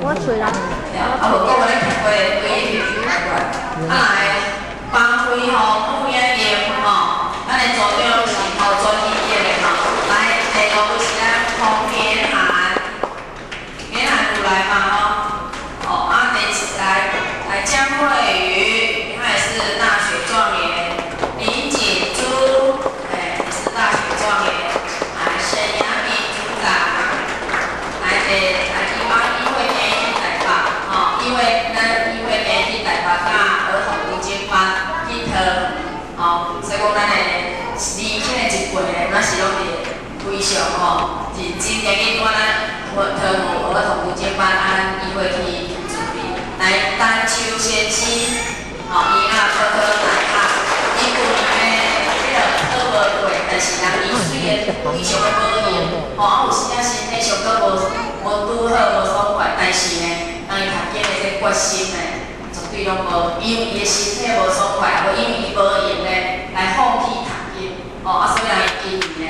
我虽然啊，无讲我咧开会会议去来帮会吼副演员吼，咱的组长是吼专业的吼，来第五位是咱洪天涵，天涵有来嘛吼，啊第四来江慧瑜，她也是大学状元，林锦珠，也是大学状元，来沈阳敏组长，来议会联谊台北，吼，议会联谊台北甲儿童读经班去讨，吼，所以讲咱的年轻的一辈咧，咱是拢是非常吼认真的去带咱讨儿童读经班，咱议会去准备。来单秋先生，吼，伊也好好来啊，伊旧年迄个好无过，但是人伊虽然非常的无闲，吼，啊有时仔身体上阁无拄好无爽快，但是呢，人伊读经的这决心呢，绝对拢无因为伊的身体无爽快，无因为伊无闲呢来放弃读经，吼，啊所以人伊今年呢